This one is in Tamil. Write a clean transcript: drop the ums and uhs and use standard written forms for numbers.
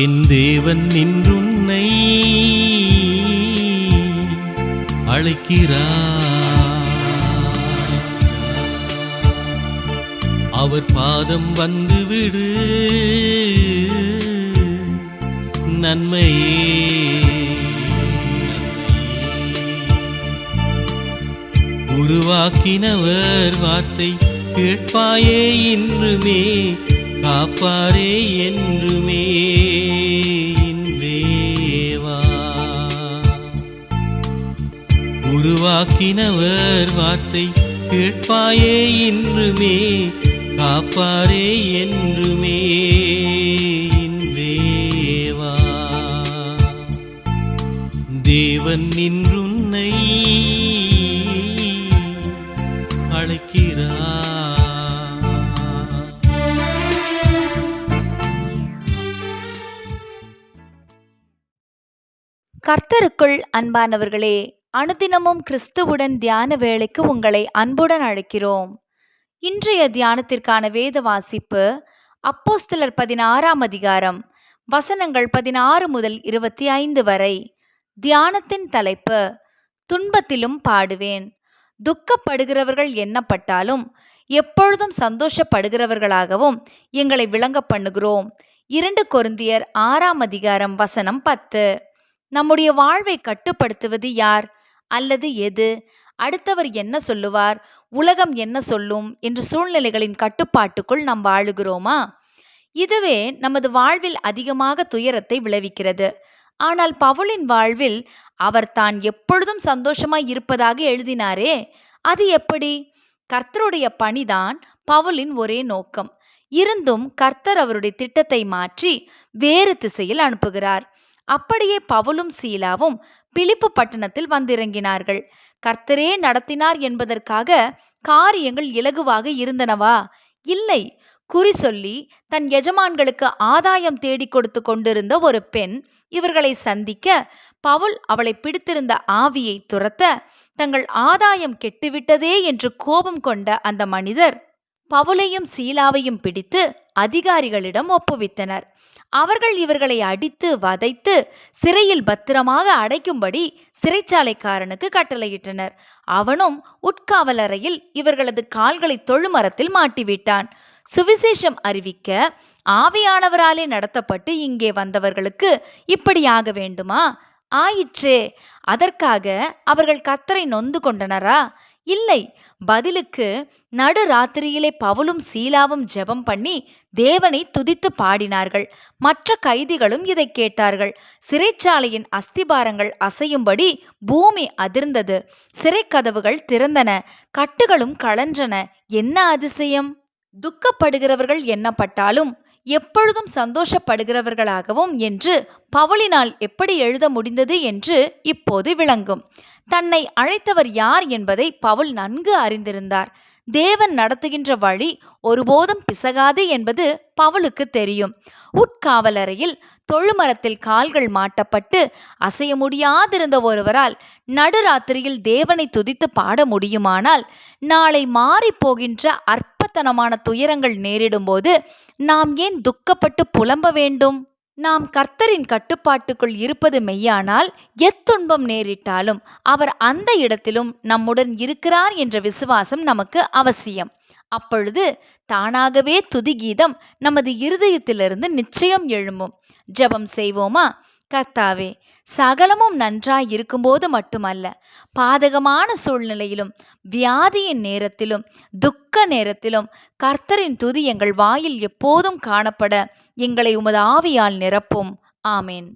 என் தேவன் நின்றுன்னை அழைக்கிறார். அவர் பாதம் வந்துவிடு, நன்மையே உருவாக்கினவர் வார்த்தை கேட்பாயே இன்றுமே, காப்பாரே என்றுமே. இன்றேவா உருவாக்கினவர் வார்த்தை கேட்பாயே இன்றுமே, காப்பாரே என்றுமே. இன்றேவா தேவன் நின்றுன்னை அழைக்கிறார். கர்த்தருக்குள் அன்பானவர்களே, அனுதினமும் கிறிஸ்துவுடன் தியான வேளைக்கு உங்களை அன்புடன் அழைக்கிறோம். இன்றைய தியானத்திற்கான வேத வாசிப்பு அப்போஸ்தலர் 16ஆம் அதிகாரம் வசனங்கள் 16 முதல் 25 வரை. தியானத்தின் தலைப்பு துன்பத்திலும் பாடுவேன். துக்கப்படுகிறவர்கள் எண்ணப்பட்டாலும் எப்பொழுதும் சந்தோஷப்படுகிறவர்களாகவும் எங்களை விளங்க பண்ணுகிறோம். 2 கொரிந்தியர் 6ஆம் அதிகாரம் வசனம் 10. நம்முடைய வாழ்வை கட்டுப்படுத்துவது யார் அல்லது எது? அடுத்தவர் என்ன சொல்லுவார், உலகம் என்ன சொல்லும் என்ற சூழ்நிலைகளின் கட்டுப்பாட்டுக்குள் நாம் வாழுகிறோமா? இதுவே நமது வாழ்வில் அதிகமாக துயரத்தை விளைவிக்கிறது. ஆனால் பவுலின் வாழ்வில் அவர் தான் எப்பொழுதும் சந்தோஷமாய் இருப்பதாக எழுதினாரே, அது எப்படி? கர்த்தருடைய பணிதான் பவுலின் ஒரே நோக்கம். இருந்தும் கர்த்தர் அவருடைய திட்டத்தை மாற்றி வேறு திசையில் அனுப்புகிறார். அப்படியே பவுலும் சீலாவும் பிலிப்பு பட்டணத்தில் வந்திறங்கினார்கள். கர்த்தரே நடத்தினார் என்பதற்காக காரியங்கள் இலகுவாக இருந்தனவா? இல்லை. குறி சொல்லி தன் எஜமான்களுக்கு ஆதாயம் தேடி கொடுத்து கொண்டிருந்த ஒரு பெண் இவர்களை சந்திக்க, பவுல் அவளை பிடித்திருந்த ஆவியை துரத்த, தங்கள் ஆதாயம் கெட்டுவிட்டதே என்று கோபம் கொண்ட அந்த மனிதர் பவுலையும் சீலாவையும் பிடித்து அதிகாரிகளிடம் ஒப்புவித்தனர். அவர்கள் இவர்களை அடித்து வதைத்து சிறையில் பத்திரமாக அடைக்கும்படி சிறைச்சாலைக்காரனுக்கு கட்டளையிட்டனர். அவனும் உட்காவலறையில் இவர்களது கால்களை தொழுமரத்தில் மாட்டிவிட்டான். சுவிசேஷம் அறிவிக்க ஆவியானவராலே நடத்தப்பட்டு இங்கே வந்தவர்களுக்கு இப்படியாக வேண்டுமா? ஆயிற்றே. அதற்காக அவர்கள் கர்த்தரை நொந்து கொண்டனரா? இல்லை. பதிலுக்கு நடு ராத்திரியிலே பவுலும் சீலாவும் ஜெபம் பண்ணி தேவனை துதித்து பாடினார்கள். மற்ற கைதிகளும் இதை கேட்டார்கள். சிறைச்சாலையின் அஸ்திபாரங்கள் அசையும்படி பூமி அதிர்ந்தது. சிறைக்கதவுகள் திறந்தன, கட்டுகளும் கழன்றன. என்ன அதிசயம்! துக்கப்படுகிறவர்கள் எண்ணப்பட்டாலும் எப்பொழுதும் சந்தோஷப்படுகிறவர்களாகவும் என்று பவுலினால் எப்படி எழுத முடிந்தது என்று இப்போது விளங்கும். தன்னை அழைத்தவர் யார் என்பதை பவுல் நன்கு அறிந்திருந்தார். தேவன் நடத்துகின்ற வழி ஒருபோதும் பிசகாது என்பது பவுலுக்கு தெரியும். உட்காவலறையில் தொழுமரத்தில் கால்கள் மாட்டப்பட்டு அசைய முடியாதிருந்த ஒருவரால் நடுராத்திரியில் தேவனை துதித்து பாட முடியுமானால், நாளை மாறி போகின்ற அற்பத்தனமான துயரங்கள் நேரிடும்போது நாம் ஏன் துக்கப்பட்டு புலம்ப வேண்டும்? நாம் கர்த்தரின் கட்டுப்பாட்டுக்குள் இருப்பது மெய்யானால் எத்துன்பம் நேரிட்டாலும் அவர் அந்த இடத்திலும் நம்முடன் இருக்கிறார் என்ற விசுவாசம் நமக்கு அவசியம். அப்பொழுது தானாகவே துதிகீதம் நமது இருதயத்திலிருந்து நிச்சயம் எழும்பும். ஜெபம் செய்வோமா? கர்த்தாவே, சகலமும் நன்றாய் இருக்கும்போது மட்டுமல்ல, பாதகமான சூழ்நிலையிலும் வியாதியின் நேரத்திலும் துக்க நேரத்திலும் கர்த்தரின் துதி எங்கள் வாயில் எப்போதும் காணப்பட எங்களை உமது ஆவியால் நிரப்பும். ஆமேன்.